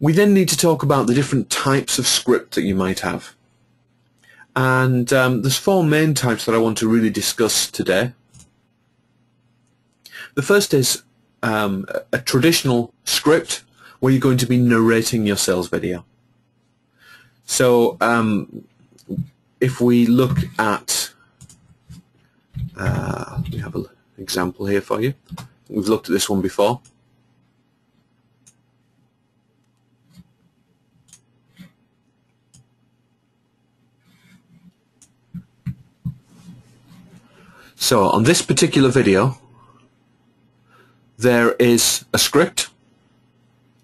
We then need to talk about the different types of script that you might have. And there's four main types that I want to really discuss today. The first is a traditional script where you're going to be narrating your sales video. So if we look at, we have an example here for you. We've looked at this one before. So on this particular video, there is a script.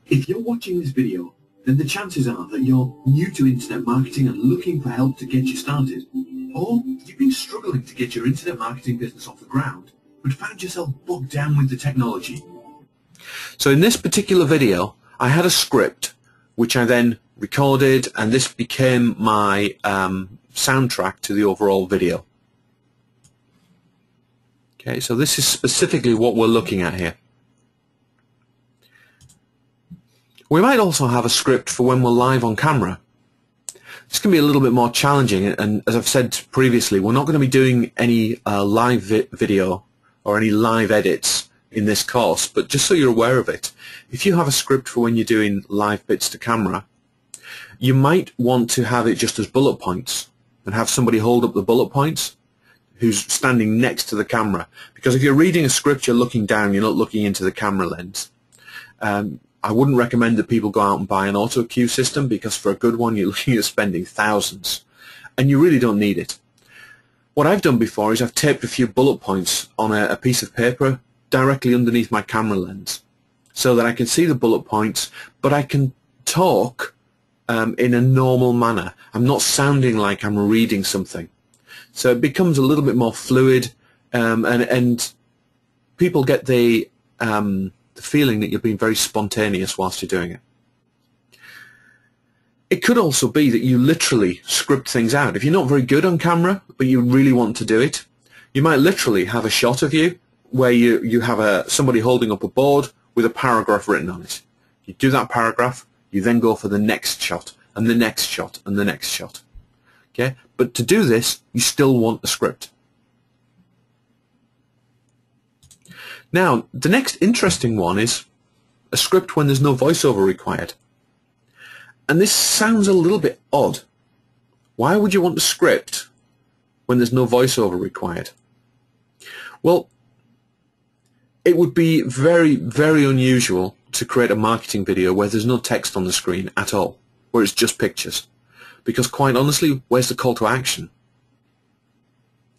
If you're watching this video, then the chances are that you're new to internet marketing and looking for help to get you started. Or you've been struggling to get your internet marketing business off the ground, but found yourself bogged down with the technology. So in this particular video, I had a script which I then recorded, and this became my soundtrack to the overall video. Okay, so this is specifically what we're looking at here. We might also have a script for when we're live on camera. This can be a little bit more challenging, and as I've said previously, we're not going to be doing any live video or any live edits in this course, but just so you're aware of it, if you have a script for when you're doing live bits to camera, you might want to have it just as bullet points and have somebody hold up the bullet points who's standing next to the camera, because if you're reading a script, you're looking down, you're not looking into the camera lens. I wouldn't recommend that people go out and buy an auto cue system, because for a good one you're looking at spending thousands and you really don't need it. What I've done before is I've taped a few bullet points on a piece of paper directly underneath my camera lens so that I can see the bullet points, but I can talk in a normal manner. I'm not sounding like I'm reading something. So it becomes a little bit more fluid, and people get the feeling that you're being very spontaneous whilst you're doing it. It could also be that you literally script things out. If you're not very good on camera, but you really want to do it, you might literally have a shot of you where you have somebody holding up a board with a paragraph written on it. You do that paragraph, you then go for the next shot, and the next shot, and the next shot. Okay? But to do this, you still want a script. Now, the next interesting one is a script when there's no voiceover required. And this sounds a little bit odd. Why would you want a script when there's no voiceover required? Well, it would be very, very unusual to create a marketing video where there's no text on the screen at all, where it's just pictures. Because quite honestly, where's the call to action?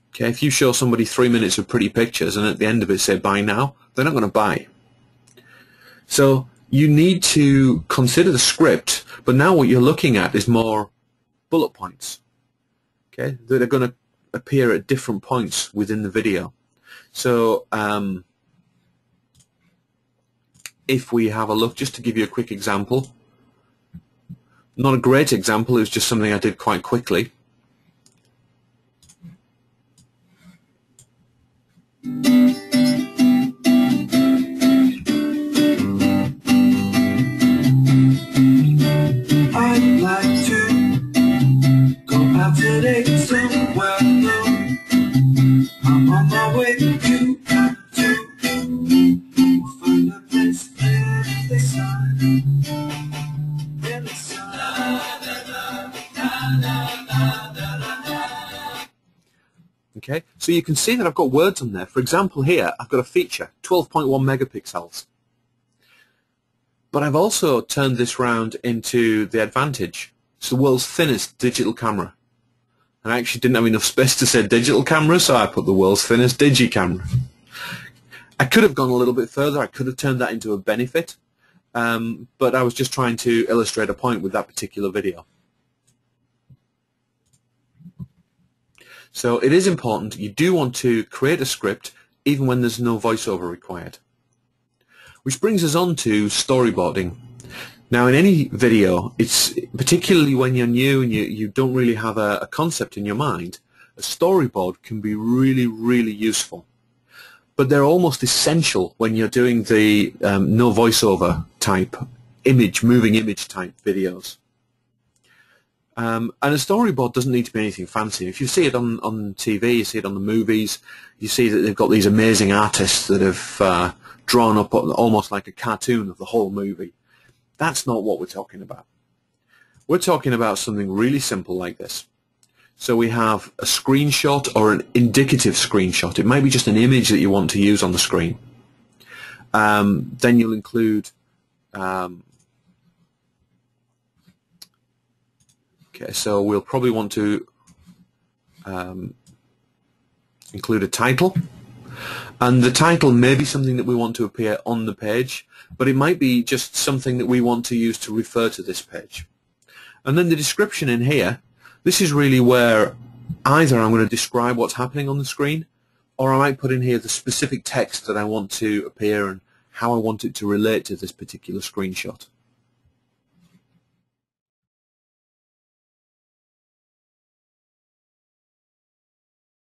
Okay, if you show somebody 3 minutes of pretty pictures and at the end of it say buy now, they're not going to buy. So you need to consider the script, but now what you're looking at is more bullet points, okay, that are going to appear at different points within the video. So if we have a look, just to give you a quick example, not a great example, it was just something I did quite quickly. I'd like to go out today somewhere new. I'm on my way, you have to find a place in the sun. In the sun. Okay, so you can see that I've got words on there. For example, here I've got a feature, 12.1 megapixels. But I've also turned this round into the Advantage. It's the world's thinnest digital camera. And I actually didn't have enough space to say digital camera, so I put the world's thinnest digi camera. I could have gone a little bit further. I could have turned that into a benefit. But I was just trying to illustrate a point with that particular video. So it is important. You do want to create a script even when there's no voiceover required. Which brings us on to storyboarding. Now in any video, it's particularly when you're new and you don't really have a concept in your mind, a storyboard can be really, really useful. But they're almost essential when you're doing the no voiceover type moving image type videos. And a storyboard doesn't need to be anything fancy. If you see it on TV, you see it on the movies, you see that they've got these amazing artists that have drawn up almost like a cartoon of the whole movie. That's not what we're talking about. We're talking about something really simple like this. So we have a screenshot or an indicative screenshot. It might be just an image that you want to use on the screen. Then you'll include okay, so we'll probably want to include a title, and the title may be something that we want to appear on the page, but it might be just something that we want to use to refer to this page. And then the description in here, this is really where either I'm going to describe what's happening on the screen, or I might put in here the specific text that I want to appear and how I want it to relate to this particular screenshot.